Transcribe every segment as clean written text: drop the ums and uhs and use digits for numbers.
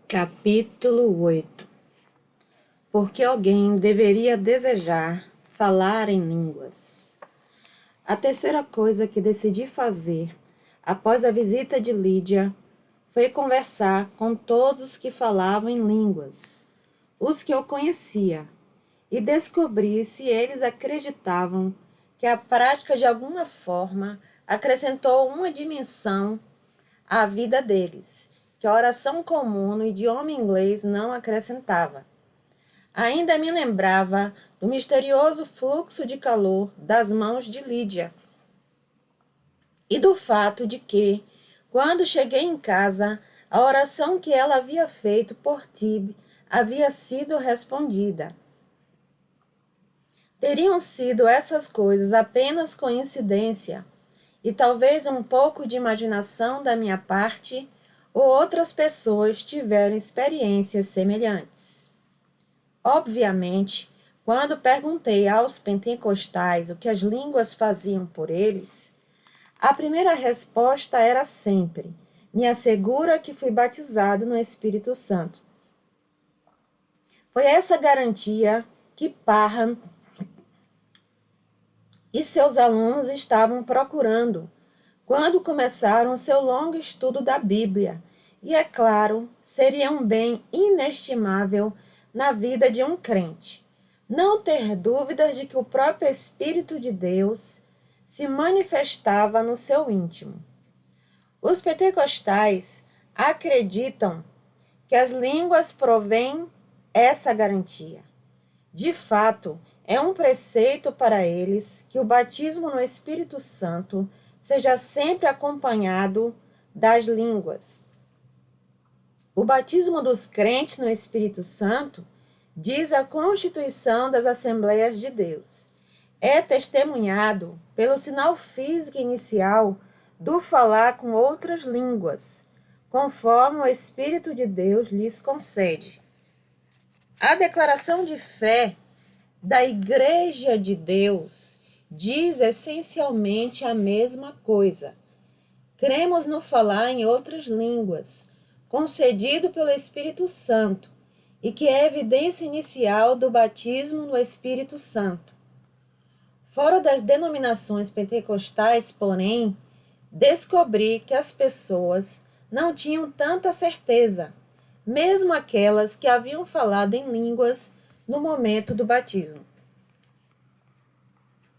Capítulo 8. Porque alguém deveria desejar falar em línguas. A terceira coisa que decidi fazer após a visita de Lídia foi conversar com todos os que falavam em línguas, os que eu conhecia, e descobrir se eles acreditavam que a prática de alguma forma acrescentou uma dimensão à vida deles, que a oração comum no idioma inglês não acrescentava. Ainda me lembrava do misterioso fluxo de calor das mãos de Lídia e do fato de que, quando cheguei em casa, a oração que ela havia feito por Tib havia sido respondida. Teriam sido essas coisas apenas coincidência e talvez um pouco de imaginação da minha parte, ou outras pessoas tiveram experiências semelhantes. Obviamente, quando perguntei aos pentecostais o que as línguas faziam por eles, a primeira resposta era sempre: me assegura que fui batizado no Espírito Santo. Foi essa garantia que Parham e seus alunos estavam procurando quando começaram seu longo estudo da Bíblia, e, é claro, seria um bem inestimável na vida de um crente. Não ter dúvidas de que o próprio Espírito de Deus se manifestava no seu íntimo. Os pentecostais acreditam que as línguas provêm essa garantia. De fato, é um preceito para eles que o batismo no Espírito Santo seja sempre acompanhado das línguas. O batismo dos crentes no Espírito Santo, diz a Constituição das Assembleias de Deus, é testemunhado pelo sinal físico inicial do falar com outras línguas, conforme o Espírito de Deus lhes concede. A declaração de fé da Igreja de Deus diz essencialmente a mesma coisa. Cremos no falar em outras línguas, concedido pelo Espírito Santo, e que é a evidência inicial do batismo no Espírito Santo. Fora das denominações pentecostais, porém, descobri que as pessoas não tinham tanta certeza, mesmo aquelas que haviam falado em línguas no momento do batismo.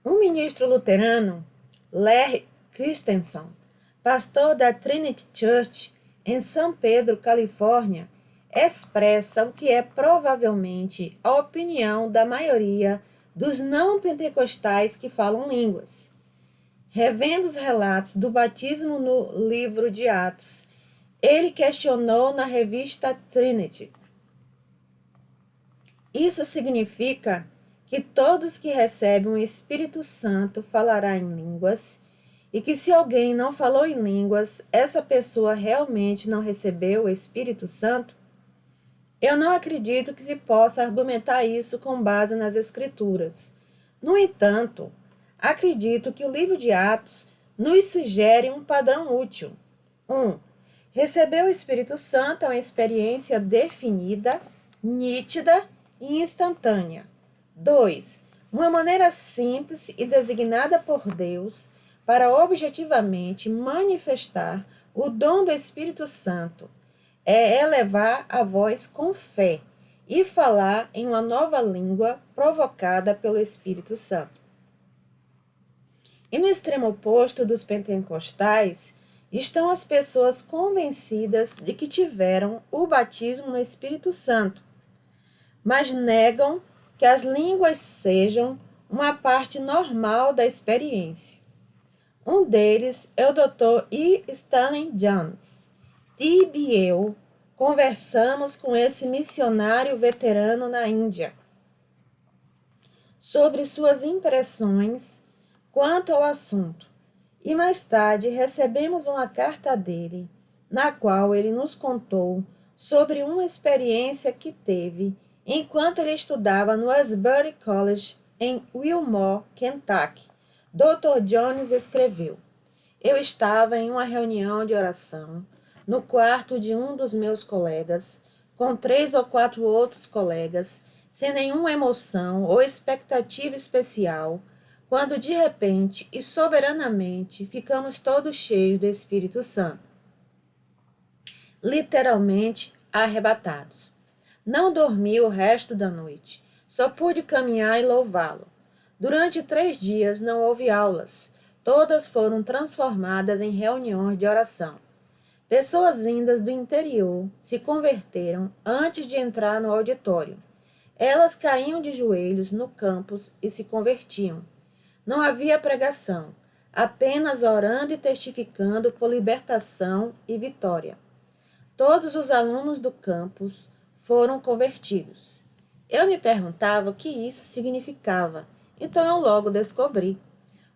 Um ministro luterano, Larry Christensen, pastor da Trinity Church em São Pedro, Califórnia, expressa o que é provavelmente a opinião da maioria dos não pentecostais que falam línguas. Revendo os relatos do batismo no livro de Atos, ele questionou na revista Trinity: isso significa que todos que recebem o Espírito Santo falará em línguas, e que se alguém não falou em línguas, essa pessoa realmente não recebeu o Espírito Santo? Eu não acredito que se possa argumentar isso com base nas Escrituras. No entanto, acredito que o livro de Atos nos sugere um padrão útil. 1. Receber o Espírito Santo é uma experiência definida, nítida e instantânea. 2. Uma maneira simples e designada por Deus para objetivamente manifestar o dom do Espírito Santo é elevar a voz com fé e falar em uma nova língua provocada pelo Espírito Santo. E no extremo oposto dos pentecostais estão as pessoas convencidas de que tiveram o batismo no Espírito Santo, mas negam que as línguas sejam uma parte normal da experiência. Um deles é o Dr. E. Stanley Jones. Tib e eu conversamos com esse missionário veterano na Índia sobre suas impressões quanto ao assunto, e mais tarde recebemos uma carta dele, na qual ele nos contou sobre uma experiência que teve enquanto ele estudava no Asbury College em Wilmore, Kentucky. Dr. Jones escreveu: eu estava em uma reunião de oração no quarto de um dos meus colegas, com 3 ou 4 outros colegas, sem nenhuma emoção ou expectativa especial, quando de repente e soberanamente ficamos todos cheios do Espírito Santo, literalmente arrebatados. Não dormi o resto da noite, só pude caminhar e louvá-lo. Durante 3 dias não houve aulas, todas foram transformadas em reuniões de oração. Pessoas vindas do interior se converteram antes de entrar no auditório. Elas caíam de joelhos no campus e se convertiam. Não havia pregação, apenas orando e testificando por libertação e vitória. Todos os alunos do campus foram convertidos. Eu me perguntava o que isso significava, então eu logo descobri.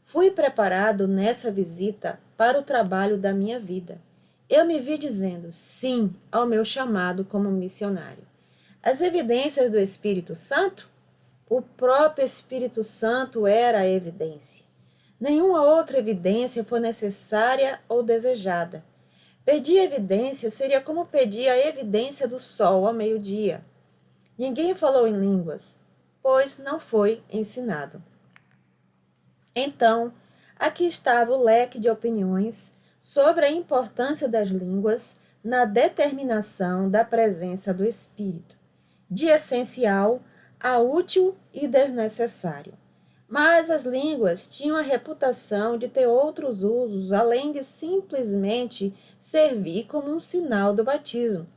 Fui preparado nessa visita para o trabalho da minha vida. Eu me vi dizendo sim ao meu chamado como missionário. As evidências do Espírito Santo? O próprio Espírito Santo era a evidência. Nenhuma outra evidência foi necessária ou desejada. Pedir evidência seria como pedir a evidência do sol ao meio-dia. Ninguém falou em línguas, pois não foi ensinado. Então, aqui estava o leque de opiniões sobre a importância das línguas na determinação da presença do Espírito, de essencial a útil e desnecessário. Mas as línguas tinham a reputação de ter outros usos além de simplesmente servir como um sinal do batismo.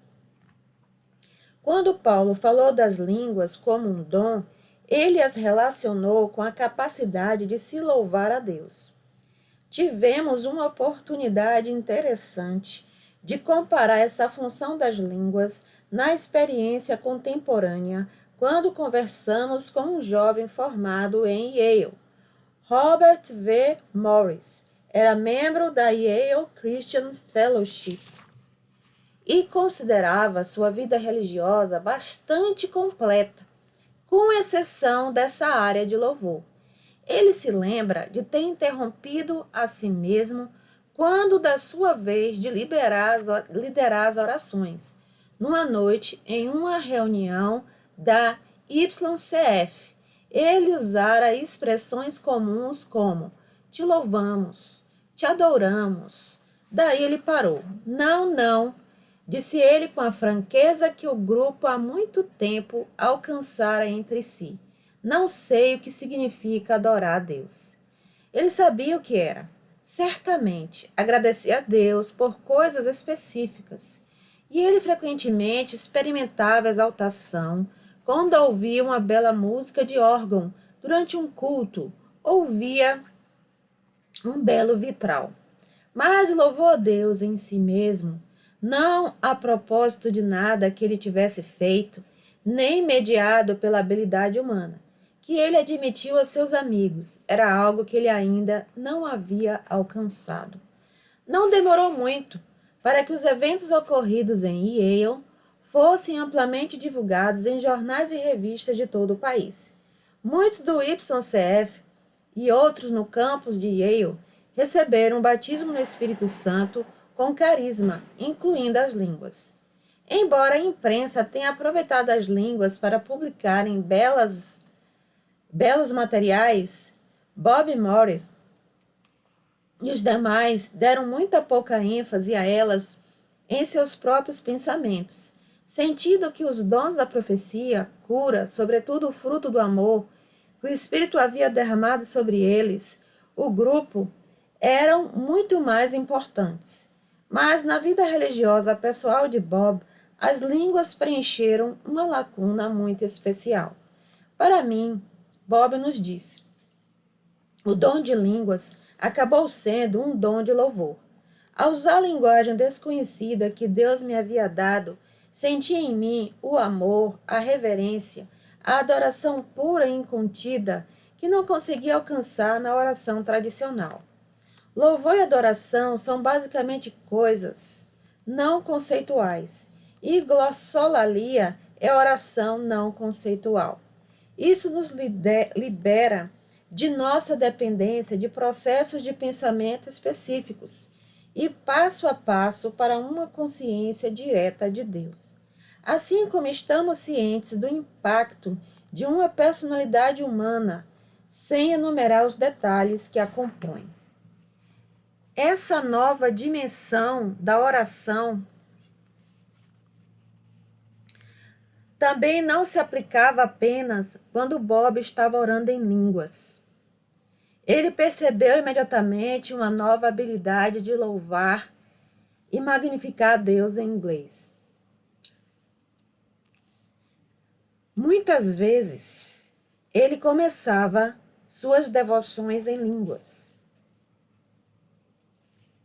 Quando Paulo falou das línguas como um dom, ele as relacionou com a capacidade de se louvar a Deus. Tivemos uma oportunidade interessante de comparar essa função das línguas na experiência contemporânea quando conversamos com um jovem formado em Yale. Robert V. Morris era membro da Yale Christian Fellowship e considerava sua vida religiosa bastante completa, com exceção dessa área de louvor. Ele se lembra de ter interrompido a si mesmo quando da sua vez de liderar as orações, numa noite em uma reunião da YCF. Ele usara expressões comuns como te louvamos, te adoramos. Daí ele parou. Não, disse ele com a franqueza que o grupo há muito tempo alcançara entre si. Não sei o que significa adorar a Deus. Ele sabia o que era. Certamente, agradecer a Deus por coisas específicas. E ele frequentemente experimentava exaltação quando ouvia uma bela música de órgão durante um culto, ouvia um belo vitral. Mas o louvor a Deus em si mesmo, não a propósito de nada que ele tivesse feito, nem mediado pela habilidade humana, que ele admitiu a seus amigos, era algo que ele ainda não havia alcançado. Não demorou muito para que os eventos ocorridos em Yale fossem amplamente divulgados em jornais e revistas de todo o país. Muitos do YCF e outros no campus de Yale receberam o batismo no Espírito Santo com carisma, incluindo as línguas. Embora a imprensa tenha aproveitado as línguas para publicarem belos materiais, Bob Morris e os demais deram muita pouca ênfase a elas em seus próprios pensamentos, sentindo que os dons da profecia, cura, sobretudo o fruto do amor, que o Espírito havia derramado sobre eles, o grupo, eram muito mais importantes. Mas na vida religiosa pessoal de Bob, as línguas preencheram uma lacuna muito especial. Para mim, Bob nos disse, o dom de línguas acabou sendo um dom de louvor. Ao usar a linguagem desconhecida que Deus me havia dado, senti em mim o amor, a reverência, a adoração pura e incontida que não conseguia alcançar na oração tradicional. Louvor e adoração são basicamente coisas não conceituais, e glossolalia é oração não conceitual. Isso nos libera de nossa dependência de processos de pensamento específicos e passo a passo para uma consciência direta de Deus. assim como estamos cientes do impacto de uma personalidade humana, sem enumerar os detalhes que a compõem. Essa nova dimensão da oração também não se aplicava apenas quando Bob estava orando em línguas. Ele percebeu imediatamente uma nova habilidade de louvar e magnificar a Deus em inglês. Muitas vezes, ele começava suas devoções em línguas.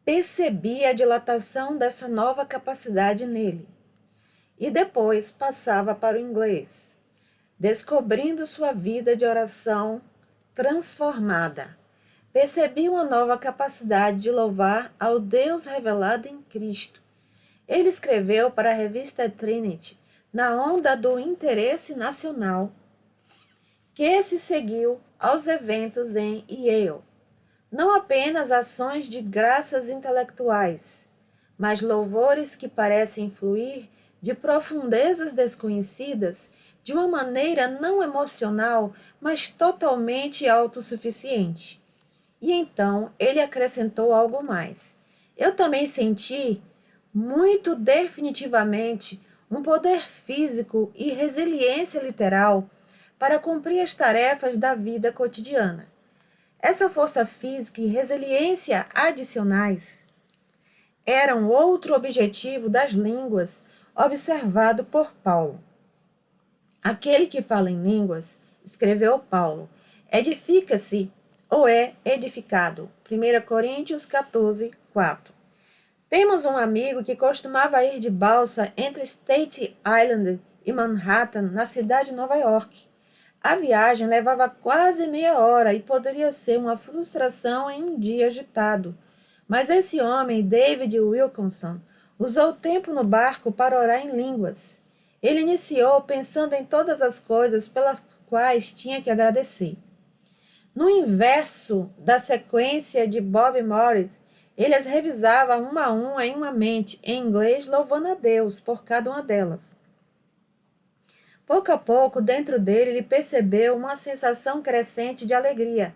Percebia a dilatação dessa nova capacidade nele e depois passava para o inglês, descobrindo sua vida de oração transformada. Percebia uma nova capacidade de louvar ao Deus revelado em Cristo. Ele escreveu para a revista Trinity, na onda do interesse nacional, que se seguiu aos eventos em Yale. Não apenas ações de graças intelectuais, mas louvores que parecem fluir de profundezas desconhecidas de uma maneira não emocional, mas totalmente autossuficiente. E então ele acrescentou algo mais. Eu também senti, muito definitivamente, um poder físico e resiliência literal para cumprir as tarefas da vida cotidiana. Essa força física e resiliência adicionais eram outro objetivo das línguas observado por Paulo. Aquele que fala em línguas, escreveu Paulo, edifica-se ou é edificado. 1 Coríntios 14, 4. Temos um amigo que costumava ir de balsa entre Staten Island e Manhattan, na cidade de Nova York. A viagem levava quase meia hora e poderia ser uma frustração em um dia agitado. Mas esse homem, David Wilkinson, usou o tempo no barco para orar em línguas. Ele iniciou pensando em todas as coisas pelas quais tinha que agradecer. No inverso da sequência de Bob Morris, ele as revisava uma a uma em uma mente, em inglês, louvando a Deus por cada uma delas. Pouco a pouco, dentro dele, ele percebeu uma sensação crescente de alegria.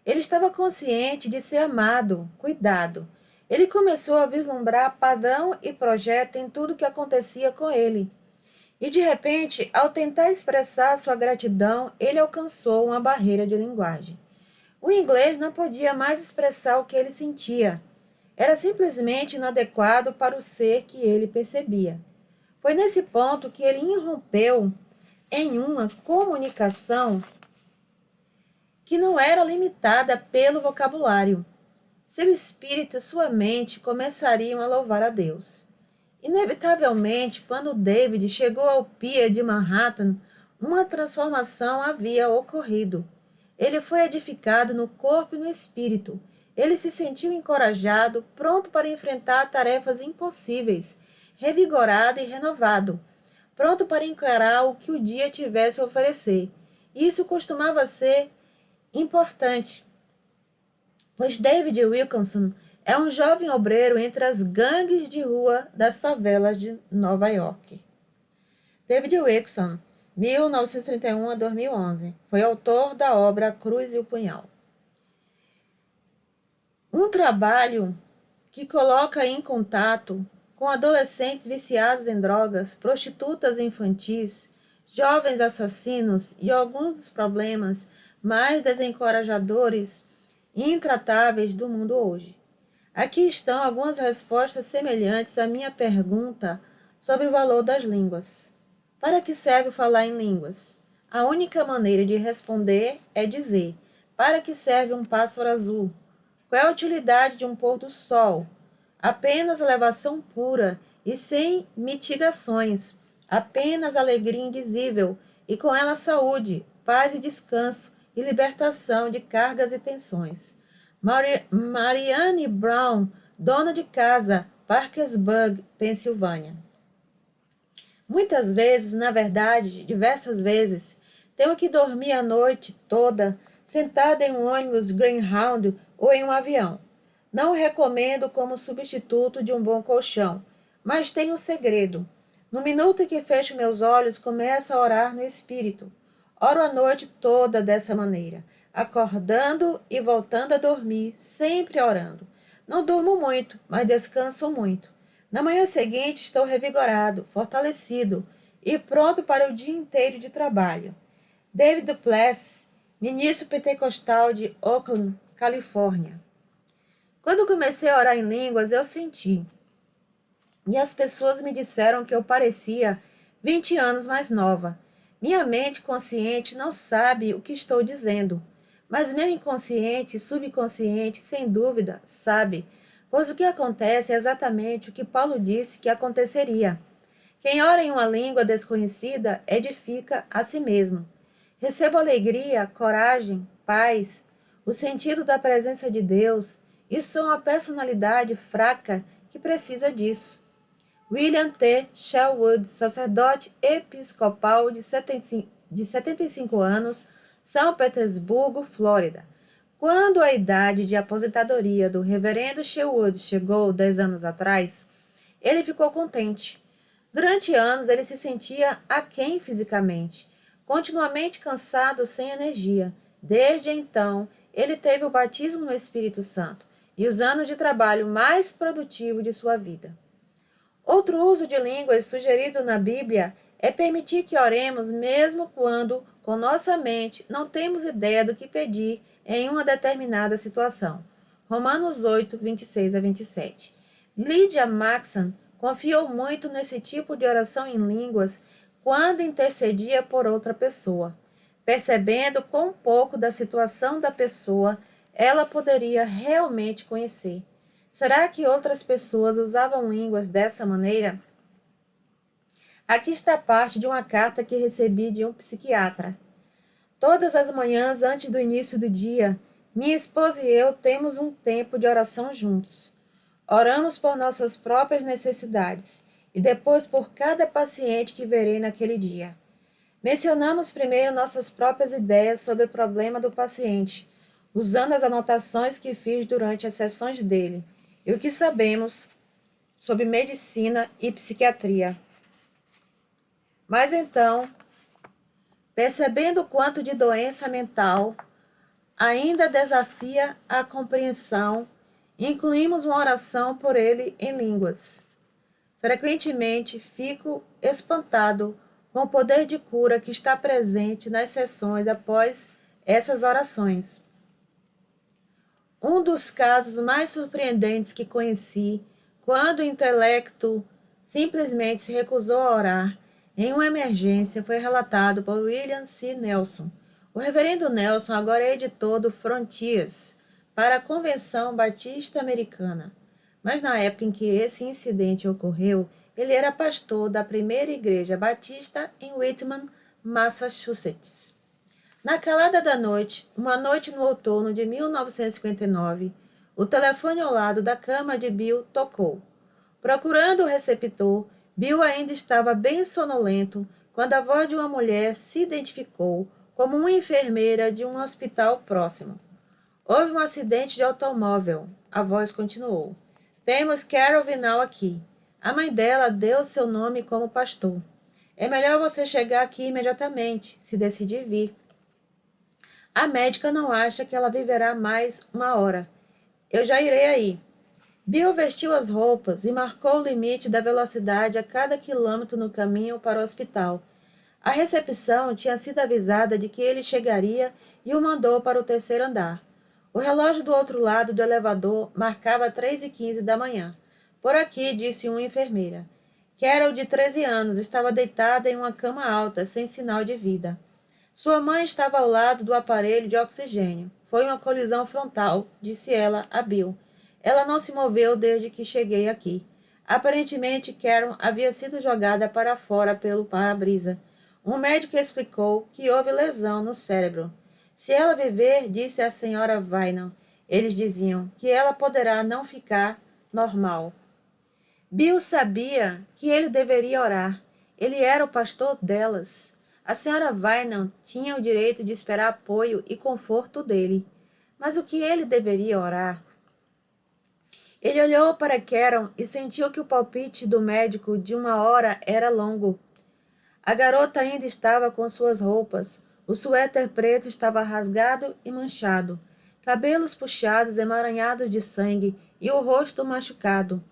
Ele estava consciente de ser amado, cuidado. Ele começou a vislumbrar padrão e projeto em tudo que acontecia com ele. E, de repente, ao tentar expressar sua gratidão, ele alcançou uma barreira de linguagem. O inglês não podia mais expressar o que ele sentia. Era simplesmente inadequado para o ser que ele percebia. Foi nesse ponto que ele irrompeu em uma comunicação que não era limitada pelo vocabulário. Seu espírito e sua mente começariam a louvar a Deus. Inevitavelmente, quando David chegou ao pier de Manhattan, uma transformação havia ocorrido. Ele foi edificado no corpo e no espírito. Ele se sentiu encorajado, pronto para enfrentar tarefas impossíveis, revigorado e renovado, pronto para encarar o que o dia tivesse a oferecer. Isso costumava ser importante, pois David Wilkinson é um jovem obreiro entre as gangues de rua das favelas de Nova York. David Wilkinson, 1931 a 2011, foi autor da obra A Cruz e o Punhal. Um trabalho que coloca em contato com adolescentes viciados em drogas, prostitutas infantis, jovens assassinos e alguns dos problemas mais desencorajadores e intratáveis do mundo hoje. Aqui estão algumas respostas semelhantes à minha pergunta sobre o valor das línguas. Para que serve falar em línguas? A única maneira de responder é dizer: para que serve um pássaro azul? Qual é a utilidade de um pôr do sol? Apenas elevação pura e sem mitigações, apenas alegria indizível, e com ela saúde, paz e descanso, e libertação de cargas e tensões. Marianne Brown, dona de casa, Parkersburg, Pensilvânia. Muitas vezes, na verdade, diversas vezes, tenho que dormir a noite toda sentada em um ônibus Greyhound ou em um avião. Não o recomendo como substituto de um bom colchão, mas tem um segredo. No minuto em que fecho meus olhos, começo a orar no Espírito. Oro a noite toda dessa maneira, acordando e voltando a dormir, sempre orando. Não durmo muito, mas descanso muito. Na manhã seguinte, estou revigorado, fortalecido e pronto para o dia inteiro de trabalho. David Duplessis, ministro pentecostal de Oakland, Califórnia. Quando comecei a orar em línguas, eu senti. E as pessoas me disseram que eu parecia 20 anos mais nova. Minha mente consciente não sabe o que estou dizendo, mas meu inconsciente e subconsciente, sem dúvida, sabe, pois o que acontece é exatamente o que Paulo disse que aconteceria. Quem ora em uma língua desconhecida edifica a si mesmo. Recebo alegria, coragem, paz, o sentido da presença de Deus e sou uma personalidade fraca que precisa disso. William T. Sherwood, sacerdote episcopal de 75 anos, São Petersburgo, Flórida. Quando a idade de aposentadoria do reverendo Sherwood chegou 10 anos atrás, ele ficou contente. Durante anos ele se sentia aquém fisicamente, continuamente cansado, sem energia. Desde então, ele teve o batismo no Espírito Santo e os anos de trabalho mais produtivos de sua vida. Outro uso de línguas sugerido na Bíblia é permitir que oremos mesmo quando, com nossa mente, não temos ideia do que pedir em uma determinada situação. Romanos 8, 26 a 27. Lydia Maxon confiou muito nesse tipo de oração em línguas quando intercedia por outra pessoa. Percebendo quão pouco da situação da pessoa ela poderia realmente conhecer. Será que outras pessoas usavam línguas dessa maneira? Aqui está parte de uma carta que recebi de um psiquiatra. Todas as manhãs antes do início do dia, minha esposa e eu temos um tempo de oração juntos. Oramos por nossas próprias necessidades e depois por cada paciente que verei naquele dia. Mencionamos primeiro nossas próprias ideias sobre o problema do paciente, usando as anotações que fiz durante as sessões dele e o que sabemos sobre medicina e psiquiatria. Mas então, percebendo o quanto de doença mental ainda desafia a compreensão, incluímos uma oração por ele em línguas. Frequentemente fico espantado com o poder de cura que está presente nas sessões após essas orações. Um dos casos mais surpreendentes que conheci, quando o intelecto simplesmente se recusou a orar em uma emergência, foi relatado por William C. Nelson. O reverendo Nelson agora é editor do Frontiers para a Convenção Batista Americana. Mas na época em que esse incidente ocorreu, ele era pastor da primeira igreja batista em Whitman, Massachusetts. Na calada da noite, uma noite no outono de 1959, o telefone ao lado da cama de Bill tocou. Procurando o receptor, Bill ainda estava bem sonolento quando a voz de uma mulher se identificou como uma enfermeira de um hospital próximo. Houve um acidente de automóvel. A voz continuou. Temos Carol Vinal aqui. A mãe dela deu seu nome como pastor. É melhor você chegar aqui imediatamente, se decidir vir. A médica não acha que ela viverá mais uma hora. Eu já irei aí. Bill vestiu as roupas e marcou o limite da velocidade a cada quilômetro no caminho para o hospital. A recepção tinha sido avisada de que ele chegaria e o mandou para o terceiro andar. O relógio do outro lado do elevador marcava 3h15 da manhã. Por aqui, disse uma enfermeira. Carol, de 13 anos, estava deitada em uma cama alta, sem sinal de vida. Sua mãe estava ao lado do aparelho de oxigênio. Foi uma colisão frontal, disse ela a Bill. Ela não se moveu desde que cheguei aqui. Aparentemente, Karen havia sido jogada para fora pelo para-brisa. Um médico explicou que houve lesão no cérebro. Se ela viver, disse a senhora Vinal, eles diziam que ela poderá não ficar normal. Bill sabia que ele deveria orar. Ele era o pastor delas. A senhora Vinal tinha o direito de esperar apoio e conforto dele. Mas o que ele deveria orar? Ele olhou para Karen e sentiu que o palpite do médico de 1 hora era longo. A garota ainda estava com suas roupas. O suéter preto estava rasgado e manchado, cabelos puxados emaranhados de sangue e o rosto machucado.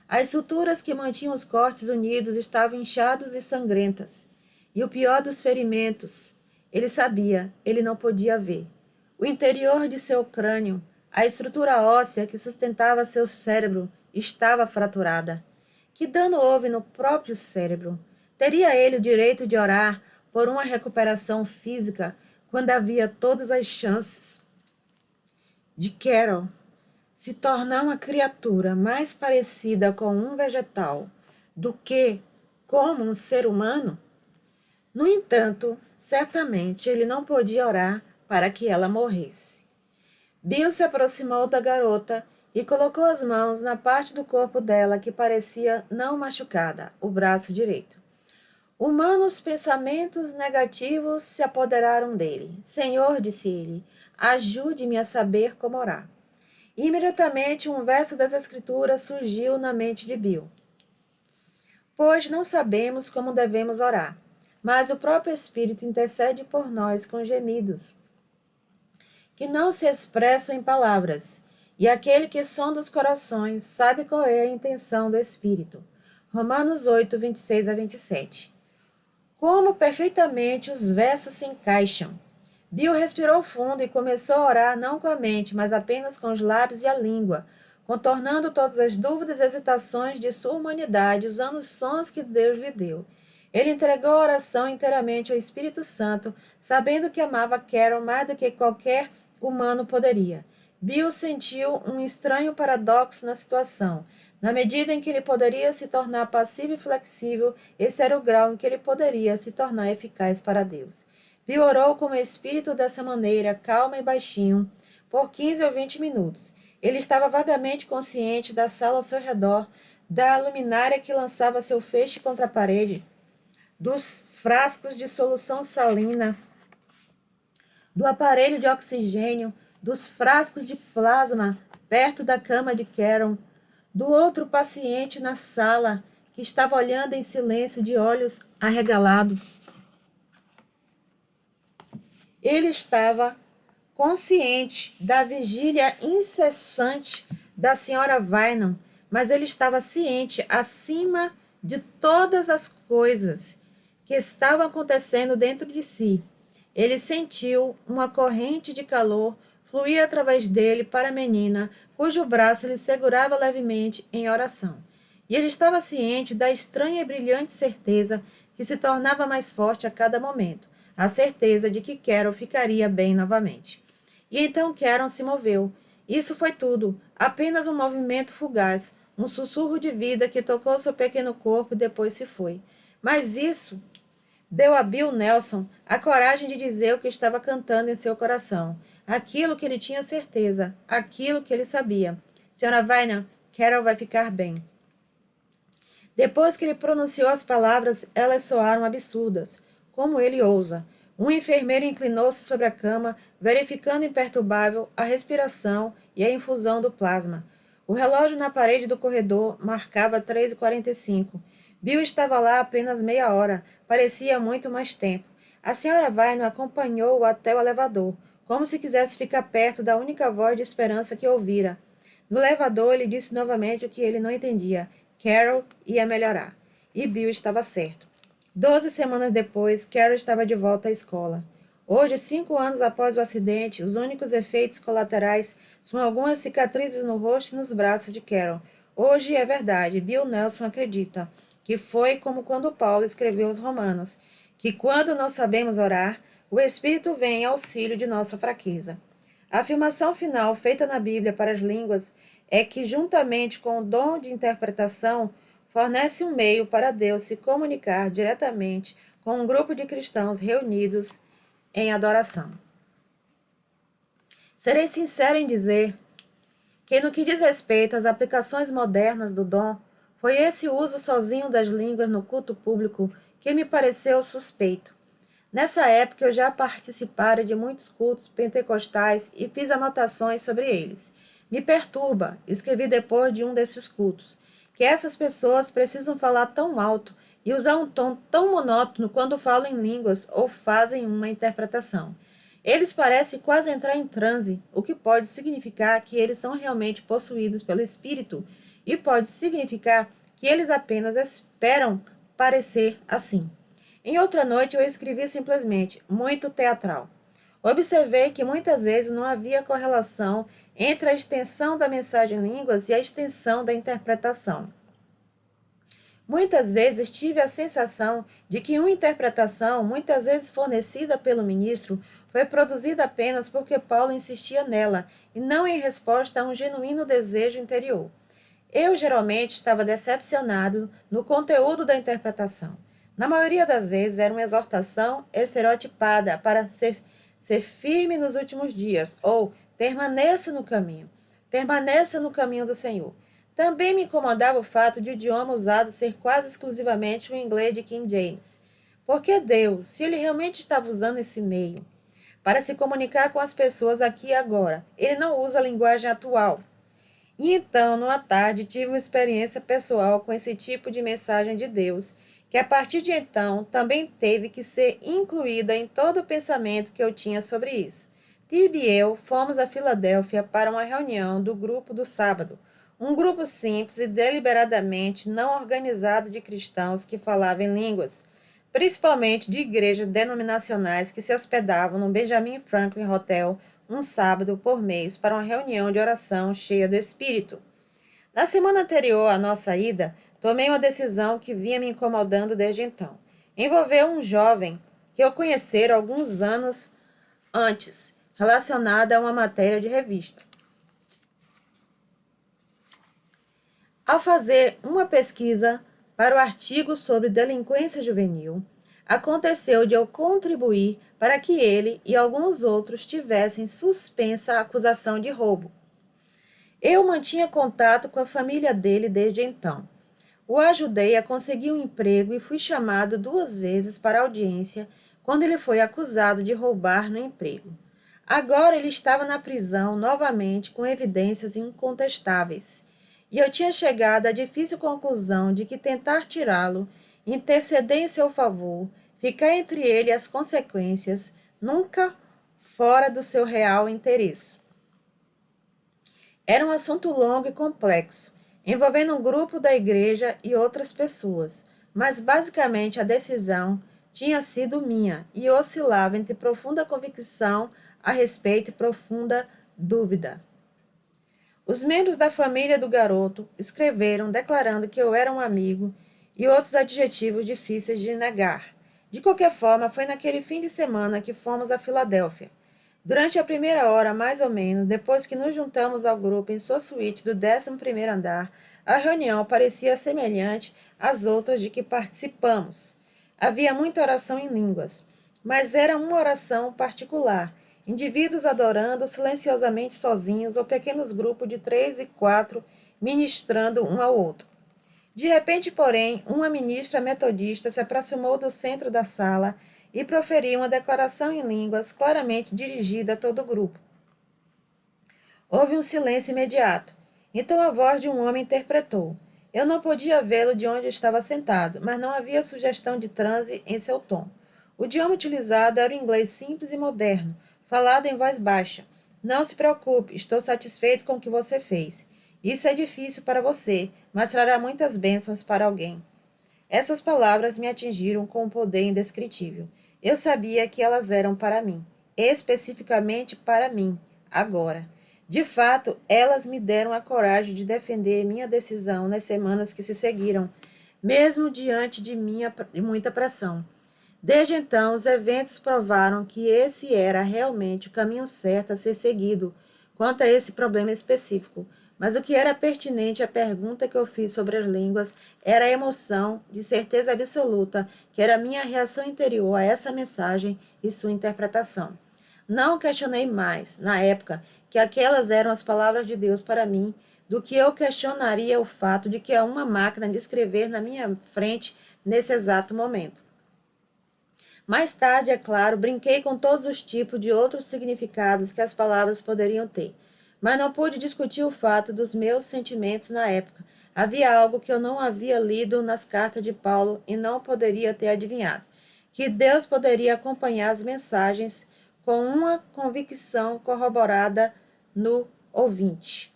As suturas que mantinham os cortes unidos estavam inchadas e sangrentas. E o pior dos ferimentos, ele sabia, ele não podia ver. O interior de seu crânio, a estrutura óssea que sustentava seu cérebro, estava fraturada. Que dano houve no próprio cérebro? Teria ele o direito de orar por uma recuperação física quando havia todas as chances de Carol se tornar uma criatura mais parecida com um vegetal do que como um ser humano? No entanto, certamente ele não podia orar para que ela morresse. Bill se aproximou da garota e colocou as mãos na parte do corpo dela que parecia não machucada, o braço direito. Humanos pensamentos negativos se apoderaram dele. Senhor, disse ele, ajude-me a saber como orar. E imediatamente um verso das Escrituras surgiu na mente de Bill. Pois não sabemos como devemos orar, mas o próprio Espírito intercede por nós com gemidos que não se expressam em palavras, e aquele que sonda os corações sabe qual é a intenção do Espírito. Romanos 8, 26 a 27. Como perfeitamente os versos se encaixam. Bill respirou fundo e começou a orar não com a mente, mas apenas com os lábios e a língua, contornando todas as dúvidas e hesitações de sua humanidade, usando os sons que Deus lhe deu. Ele entregou a oração inteiramente ao Espírito Santo, sabendo que amava Carol mais do que qualquer humano poderia. Bill sentiu um estranho paradoxo na situação. Na medida em que ele poderia se tornar passivo e flexível, esse era o grau em que ele poderia se tornar eficaz para Deus. Bill orou como espírito dessa maneira, calma e baixinho, por 15 ou 20 minutos. Ele estava vagamente consciente da sala ao seu redor, da luminária que lançava seu feixe contra a parede, dos frascos de solução salina, do aparelho de oxigênio, dos frascos de plasma perto da cama de Karen, do outro paciente na sala que estava olhando em silêncio de olhos arregalados. Ele estava consciente da vigília incessante da senhora Vineham, mas ele estava ciente, acima de todas as coisas que estavam acontecendo dentro de si. Ele sentiu uma corrente de calor fluir através dele para a menina, cujo braço ele segurava levemente em oração. E ele estava ciente da estranha e brilhante certeza que se tornava mais forte a cada momento, a certeza de que Carol ficaria bem novamente. E então Karen se moveu. Isso foi tudo, apenas um movimento fugaz, um sussurro de vida que tocou seu pequeno corpo e depois se foi. Mas isso deu a Bill Nelson a coragem de dizer o que estava cantando em seu coração, aquilo que ele tinha certeza, aquilo que ele sabia. Senhora Vineham, Carol vai ficar bem. Depois que ele pronunciou as palavras, elas soaram absurdas. Como ele ousa? Um enfermeiro inclinou-se sobre a cama, verificando imperturbável a respiração e a infusão do plasma. O relógio na parede do corredor marcava 3h45. Bill estava lá apenas meia hora. Parecia muito mais tempo. A senhora Vineham acompanhou-o até o elevador, como se quisesse ficar perto da única voz de esperança que ouvira. No elevador, ele disse novamente o que ele não entendia. Carol ia melhorar. E Bill estava certo. 12 semanas depois, Carol estava de volta à escola. Hoje, 5 anos após o acidente, os únicos efeitos colaterais são algumas cicatrizes no rosto e nos braços de Carol. Hoje é verdade, Bill Nelson acredita que foi como quando Paulo escreveu aos Romanos, que quando não sabemos orar, o Espírito vem em auxílio de nossa fraqueza. A afirmação final feita na Bíblia para as línguas é que, juntamente com o dom de interpretação, fornece um meio para Deus se comunicar diretamente com um grupo de cristãos reunidos em adoração. Serei sincero em dizer que, no que diz respeito às aplicações modernas do dom, foi esse uso sozinho das línguas no culto público que me pareceu suspeito. Nessa época eu já participara de muitos cultos pentecostais e fiz anotações sobre eles. Me perturba, escrevi depois de um desses cultos, que essas pessoas precisam falar tão alto e usar um tom tão monótono quando falam em línguas ou fazem uma interpretação. Eles parecem quase entrar em transe, o que pode significar que eles são realmente possuídos pelo Espírito e pode significar que eles apenas esperam parecer assim. Em outra noite eu escrevi simplesmente, muito teatral. Observei que muitas vezes não havia correlação entre a extensão da mensagem em línguas e a extensão da interpretação. Muitas vezes tive a sensação de que uma interpretação, muitas vezes fornecida pelo ministro, foi produzida apenas porque Paulo insistia nela e não em resposta a um genuíno desejo interior. Eu geralmente estava decepcionado no conteúdo da interpretação. Na maioria das vezes era uma exortação estereotipada para ser firme nos últimos dias, ou permaneça no caminho do Senhor. Também me incomodava o fato de o idioma usado ser quase exclusivamente o inglês de King James. Por que Deus, se ele realmente estava usando esse meio para se comunicar com as pessoas aqui e agora, ele não usa a linguagem atual? E então, numa tarde, tive uma experiência pessoal com esse tipo de mensagem de Deus, que a partir de então também teve que ser incluída em todo o pensamento que eu tinha sobre isso. Tib e eu fomos a Filadélfia para uma reunião do grupo do sábado, um grupo simples e deliberadamente não organizado de cristãos que falavam em línguas, principalmente de igrejas denominacionais que se hospedavam no Benjamin Franklin Hotel um sábado por mês para uma reunião de oração cheia do Espírito. Na semana anterior à nossa ida, tomei uma decisão que vinha me incomodando desde então. Envolveu um jovem que eu conhecera alguns anos antes, relacionada a uma matéria de revista. Ao fazer uma pesquisa para o artigo sobre delinquência juvenil, aconteceu de eu contribuir para que ele e alguns outros tivessem suspensa a acusação de roubo. Eu mantinha contato com a família dele desde então. O ajudei a conseguir um emprego e fui chamado 2 vezes para audiência quando ele foi acusado de roubar no emprego. Agora ele estava na prisão novamente com evidências incontestáveis. E eu tinha chegado à difícil conclusão de que tentar tirá-lo, interceder em seu favor, ficar entre ele e as consequências, nunca fora do seu real interesse. Era um assunto longo e complexo, envolvendo um grupo da igreja e outras pessoas, mas basicamente a decisão tinha sido minha e oscilava entre profunda convicção a respeito e profunda dúvida. Os membros da família do garoto escreveram declarando que eu era um amigo e outros adjetivos difíceis de negar. De qualquer forma, foi naquele fim de semana que fomos a Filadélfia. Durante a primeira hora, mais ou menos, depois que nos juntamos ao grupo em sua suíte do 11º andar, a reunião parecia semelhante às outras de que participamos. Havia muita oração em línguas, mas era uma oração particular, indivíduos adorando silenciosamente sozinhos ou pequenos grupos de 3 e 4 ministrando um ao outro. De repente, porém, uma ministra metodista se aproximou do centro da sala e proferiu uma declaração em línguas claramente dirigida a todo o grupo. Houve um silêncio imediato. Então a voz de um homem interpretou. Eu não podia vê-lo de onde estava sentado, mas não havia sugestão de transe em seu tom. O idioma utilizado era o inglês simples e moderno, falado em voz baixa. Não se preocupe, estou satisfeito com o que você fez. Isso é difícil para você, mas trará muitas bênçãos para alguém. Essas palavras me atingiram com um poder indescritível. Eu sabia que elas eram para mim, especificamente para mim, agora. De fato, elas me deram a coragem de defender minha decisão nas semanas que se seguiram, mesmo diante de muita pressão. Desde então, os eventos provaram que esse era realmente o caminho certo a ser seguido quanto a esse problema específico. Mas o que era pertinente à pergunta que eu fiz sobre as línguas era a emoção de certeza absoluta que era a minha reação interior a essa mensagem e sua interpretação. Não questionei mais, na época, que aquelas eram as palavras de Deus para mim, do que eu questionaria o fato de que há uma máquina de escrever na minha frente nesse exato momento. Mais tarde, é claro, brinquei com todos os tipos de outros significados que as palavras poderiam ter. mas não pude discutir o fato dos meus sentimentos na época. Havia algo que eu não havia lido nas cartas de Paulo e não poderia ter adivinhado, que Deus poderia acompanhar as mensagens com uma convicção corroborada no ouvinte.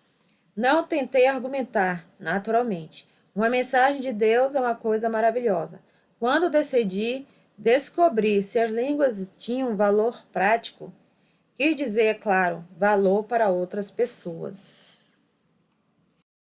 Não tentei argumentar, naturalmente. Uma mensagem de Deus é uma coisa maravilhosa. Quando decidi descobrir se as línguas tinham valor prático, quis dizer, é claro, valor para outras pessoas.